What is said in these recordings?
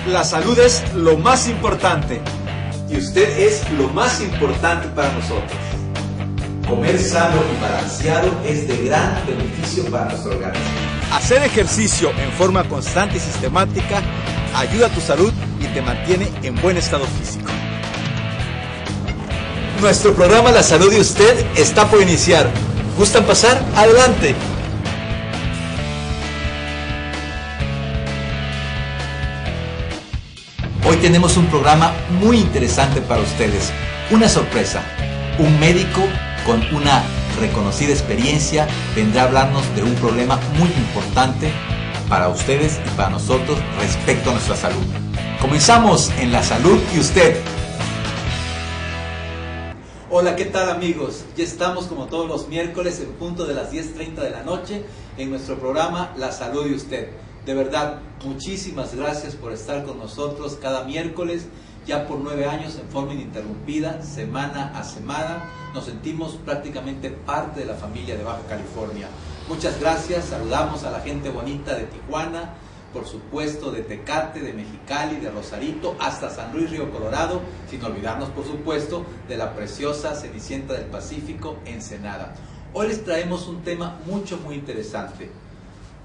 La salud es lo más importante. Y usted es lo más importante para nosotros. Comer sano y balanceado es de gran beneficio para nuestro organismo. Hacer ejercicio en forma constante y sistemática ayuda a tu salud y te mantiene en buen estado físico. Nuestro programa La Salud de Usted está por iniciar. ¿Gustan pasar? ¡Adelante! Hoy tenemos un programa muy interesante para ustedes. Una sorpresa. Un médico con una reconocida experiencia vendrá a hablarnos de un problema muy importante para ustedes y para nosotros respecto a nuestra salud. Comenzamos en La Salud y Usted. Hola, ¿qué tal amigos? Ya estamos como todos los miércoles en punto de las 10:30 de la noche en nuestro programa La Salud y Usted. De verdad, muchísimas gracias por estar con nosotros cada miércoles, ya por 9 años en forma ininterrumpida, semana a semana. Nos sentimos prácticamente parte de la familia de Baja California. Muchas gracias, saludamos a la gente bonita de Tijuana, por supuesto de Tecate, de Mexicali, de Rosarito, hasta San Luis Río Colorado, sin olvidarnos por supuesto de la preciosa Cenicienta del Pacífico, Ensenada. Hoy les traemos un tema muy interesante.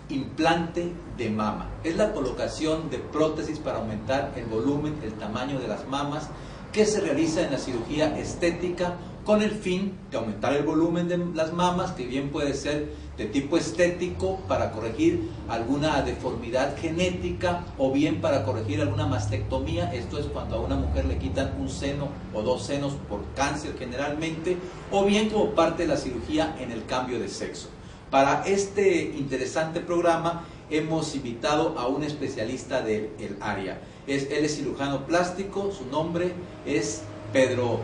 Implante de mama. Es la colocación de prótesis para aumentar el volumen, el tamaño de las mamas, que se realiza en la cirugía estética con el fin de aumentar el volumen de las mamas, que bien puede ser de tipo estético para corregir alguna deformidad genética o bien para corregir alguna mastectomía. Esto es cuando a una mujer le quitan un seno o 2 senos por cáncer generalmente, o bien como parte de la cirugía en el cambio de sexo. Para este interesante programa hemos invitado a un especialista del área. Él es cirujano plástico, su nombre es Pedro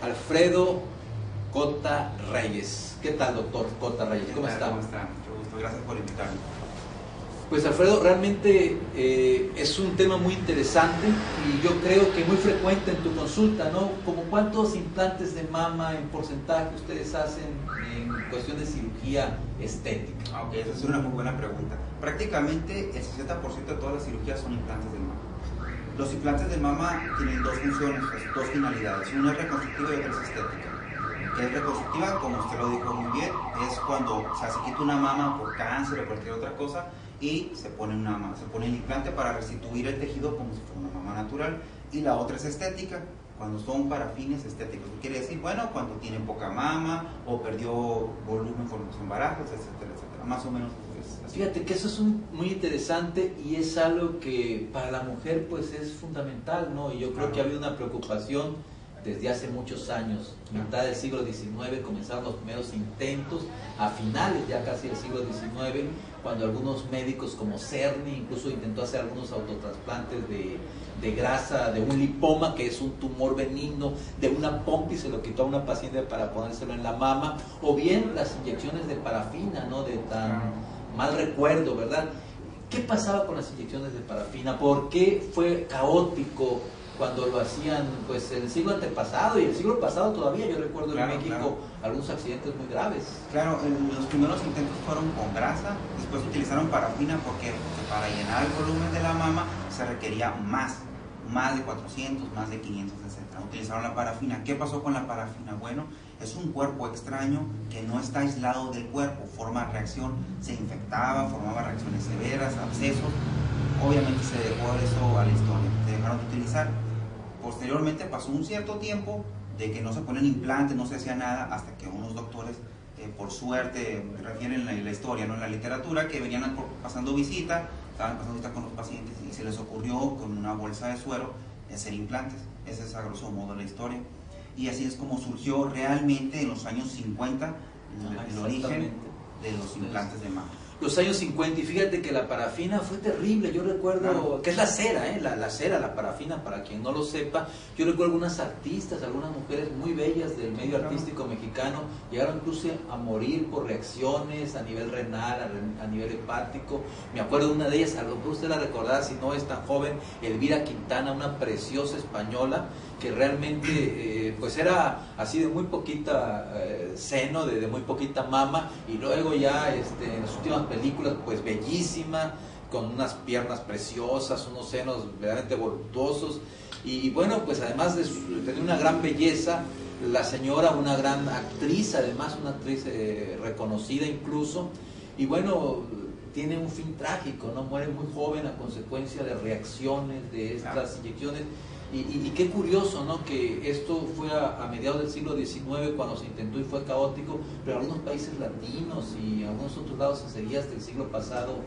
Alfredo Cota Reyes. ¿Qué tal, doctor Cota Reyes? ¿Cómo está? ¿Cómo está? Mucho gusto, gracias por invitarme. Pues Alfredo, realmente es un tema muy interesante y yo creo que muy frecuente en tu consulta, ¿no? ¿Como cuántos implantes de mama en porcentaje ustedes hacen en cuestión de cirugía estética? Ok, esa es una muy buena pregunta. Prácticamente el 60% de todas las cirugías son implantes de mama. Los implantes de mama tienen 2 funciones, 2 finalidades. Una es reconstructiva y otra es estética. Que es reconstructiva, como usted lo dijo muy bien, es cuando se quita una mama por cáncer o cualquier otra cosa y se pone el implante para restituir el tejido como si fuera una mama natural. Y la otra es estética, cuando son para fines estéticos. Quiere decir, bueno, cuando tiene poca mama o perdió volumen con los embarazos, etcétera, etcétera. Más o menos es así. Fíjate que eso es muy interesante y es algo que para la mujer pues es fundamental, ¿no? Y yo creo que ha habido una preocupación desde hace muchos años. Mitad del siglo XIX comenzaron los primeros intentos, a finales ya casi del siglo XIX, cuando algunos médicos como Cerny incluso intentó hacer algunos autotrasplantes de grasa, de un lipoma, que es un tumor benigno, de una pompa, y se lo quitó a una paciente para ponérselo en la mama, o bien las inyecciones de parafina, ¿no? De tan mal recuerdo, ¿verdad? ¿Qué pasaba con las inyecciones de parafina? ¿Por qué fue caótico cuando lo hacían pues en el siglo antepasado y el siglo pasado todavía? Yo recuerdo en México algunos accidentes muy graves. Claro, los primeros intentos fueron con grasa, después utilizaron parafina porque para llenar el volumen de la mama se requería más de 400, más de 500, etc. Utilizaron la parafina. ¿Qué pasó con la parafina? Bueno, es un cuerpo extraño que no está aislado del cuerpo, forma reacción, se infectaba, formaba reacciones severas, abscesos. Obviamente se dejó eso a la historia, se dejaron de utilizar. Posteriormente pasó un cierto tiempo de que no se ponen implantes, no se hacía nada, hasta que unos doctores, por suerte, refieren en la historia, ¿no? En la literatura, que venían pasando visita, estaban pasando visita con los pacientes y se les ocurrió con una bolsa de suero hacer implantes. Esa es a grosso modo la historia. Y así es como surgió realmente en los años 50 el origen de los implantes de mama. Los años 50, y fíjate que la parafina fue terrible. Yo recuerdo, que es la cera, la cera, la parafina, para quien no lo sepa. Yo recuerdo algunas artistas, algunas mujeres muy bellas del medio artístico mexicano, llegaron incluso a morir por reacciones a nivel renal, a nivel hepático. Me acuerdo de una de ellas, a lo mejor usted la recordará si no es tan joven, Elvira Quintana, una preciosa española, que realmente pues era así de muy poquita seno, de muy poquita mama, y luego ya en las últimas películas pues bellísima, con unas piernas preciosas, unos senos verdaderamente voluptuosos, y bueno, pues además de tener una gran belleza, la señora, una gran actriz, además una actriz reconocida incluso, y bueno, tiene un fin trágico, ¿no? Muere muy joven a consecuencia de reacciones de estas inyecciones. Y qué curioso, ¿no? Que esto fue a mediados del siglo XIX cuando se intentó y fue caótico, pero en algunos países latinos y en algunos otros lados se seguía hasta el siglo pasado,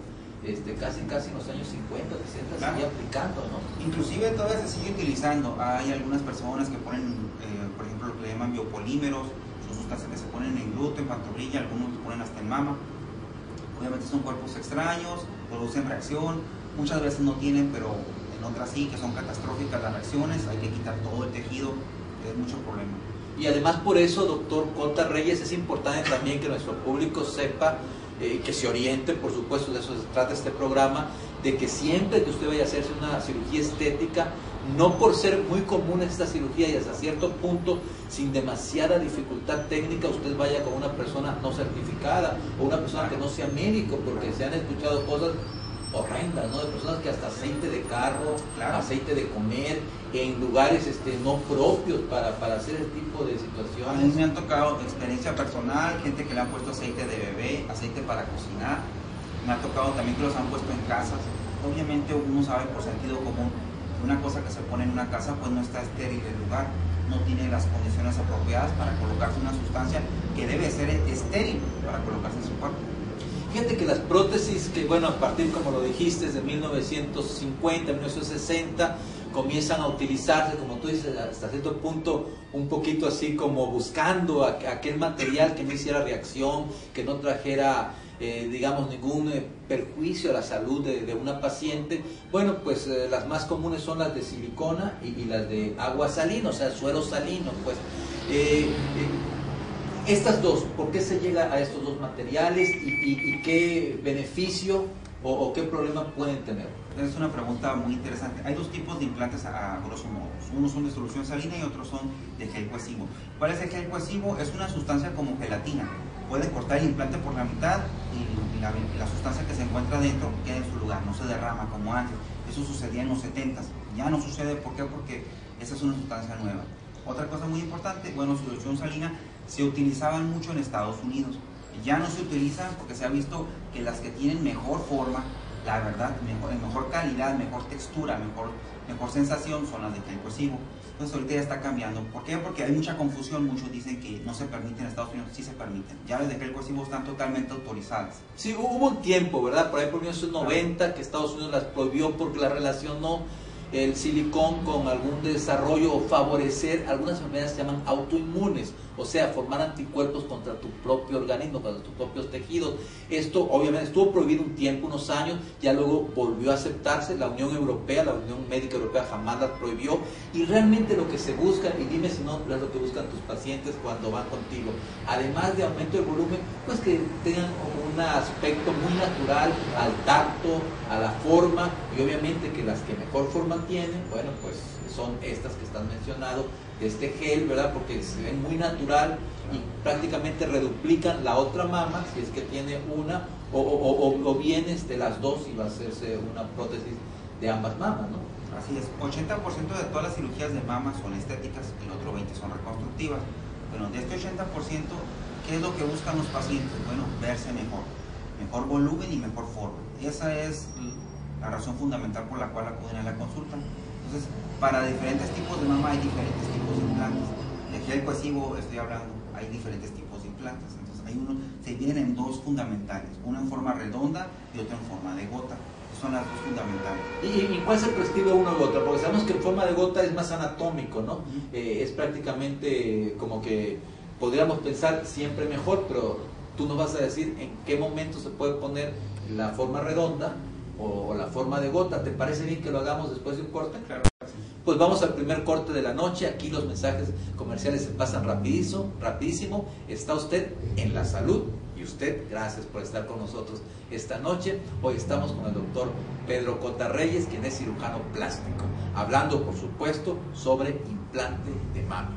casi en los años 50, 60, claro, seguía aplicando, ¿no? Inclusive todavía se sigue utilizando. Hay algunas personas que ponen, por ejemplo, lo que le llaman biopolímeros, son sustancias que se ponen en glúteo, en pantorrilla, algunos lo ponen hasta en mama. Obviamente son cuerpos extraños, producen reacción, muchas veces no tienen, pero en otras sí, que son catastróficas las reacciones, hay que quitar todo el tejido, es mucho problema. Y además por eso, doctor Cota Reyes, es importante también que nuestro público sepa, que se oriente, por supuesto, de eso se trata este programa, de que siempre que usted vaya a hacerse una cirugía estética, no por ser muy común esta cirugía y hasta cierto punto, sin demasiada dificultad técnica, usted vaya con una persona no certificada o una persona que no sea médico, porque se han escuchado cosas horrendas, ¿no? De personas que hasta aceite de carro, aceite de comer, en lugares no propios para hacer ese tipo de situaciones. A mí me han tocado experiencia personal, gente que le han puesto aceite de bebé, aceite para cocinar, me ha tocado también que los han puesto en casas. Obviamente uno sabe por sentido común, una cosa que se pone en una casa pues no está estéril el lugar, no tiene las condiciones apropiadas para colocarse una sustancia que debe ser estéril para colocarse en su cuerpo. Fíjate que las prótesis que, bueno, a partir, como lo dijiste, de 1950, 1960, comienzan a utilizarse, como tú dices, hasta cierto punto, un poquito así como buscando aquel material que no hiciera reacción, que no trajera, digamos, ningún perjuicio a la salud de una paciente. Bueno, pues las más comunes son las de silicona y las de agua salina, o sea, suero salino, pues. Estas dos, ¿por qué se llega a estos dos materiales y qué beneficio o qué problema pueden tener? Es una pregunta muy interesante. Hay dos tipos de implantes a grosso modo. Unos son de solución salina y otros son de gel cohesivo. ¿Cuál es el gel cohesivo? Es una sustancia como gelatina. Puede cortar el implante por la mitad y la sustancia que se encuentra dentro queda en su lugar, no se derrama como antes. Eso sucedía en los 70s. Ya no sucede, ¿por qué? Porque esa es una sustancia nueva. Otra cosa muy importante, bueno, solución salina se utilizaban mucho en Estados Unidos. Ya no se utilizan porque se ha visto que las que tienen mejor forma, la verdad, mejor calidad, mejor textura, mejor sensación son las de gel cohesivo. Entonces ahorita ya está cambiando. ¿Por qué? Porque hay mucha confusión. Muchos dicen que no se permiten en Estados Unidos, sí se permiten. Ya las de gel cohesivo están totalmente autorizadas. Sí, hubo un tiempo, ¿verdad? Por ahí por 1990 que Estados Unidos las prohibió porque la relacionó el silicón con algún desarrollo o favorecer algunas enfermedades que se llaman autoinmunes, o sea, formar anticuerpos contra tu propio organismo, contra tus propios tejidos. Esto obviamente estuvo prohibido un tiempo, unos años, ya luego volvió a aceptarse. La Unión Europea, la Unión Médica Europea jamás las prohibió, y realmente lo que se busca, y dime si no es lo que buscan tus pacientes cuando van contigo, además de aumento de volumen, pues que tengan un aspecto muy natural al tacto, a la forma, y obviamente que las que mejor forma tienen, bueno, pues son estas que están mencionado, este gel, ¿verdad? Porque se ven muy natural y prácticamente reduplican la otra mama, si es que tiene una, o bien las dos, y va a hacerse una prótesis de ambas mamas, ¿no? Así es, 80% de todas las cirugías de mama son estéticas, el otro 20% son reconstructivas. Bueno, de este 80%, ¿qué es lo que buscan los pacientes? Bueno, verse mejor volumen y mejor forma. Y esa es la razón fundamental por la cual acuden a la consulta. Entonces, para diferentes tipos de mama hay diferentes tipos de implantes. De gel cohesivo estoy hablando, hay diferentes tipos de implantes. Entonces, se dividen en dos fundamentales, una en forma redonda y otra en forma de gota. Son las dos fundamentales. ¿Y cuál se prescribe uno u otro? Porque sabemos que en forma de gota es más anatómico, ¿no? Es prácticamente como que podríamos pensar siempre mejor, pero tú nos vas a decir en qué momento se puede poner la forma redonda o la forma de gota. ¿Te parece bien que lo hagamos después de un corte? Claro. Pues vamos al primer corte de la noche. Aquí los mensajes comerciales se pasan rapidísimo. Está usted en La Salud, y usted, gracias por estar con nosotros esta noche. Hoy estamos con el doctor Pedro Cota Reyes, quien es cirujano plástico, hablando, por supuesto, sobre implante de mama.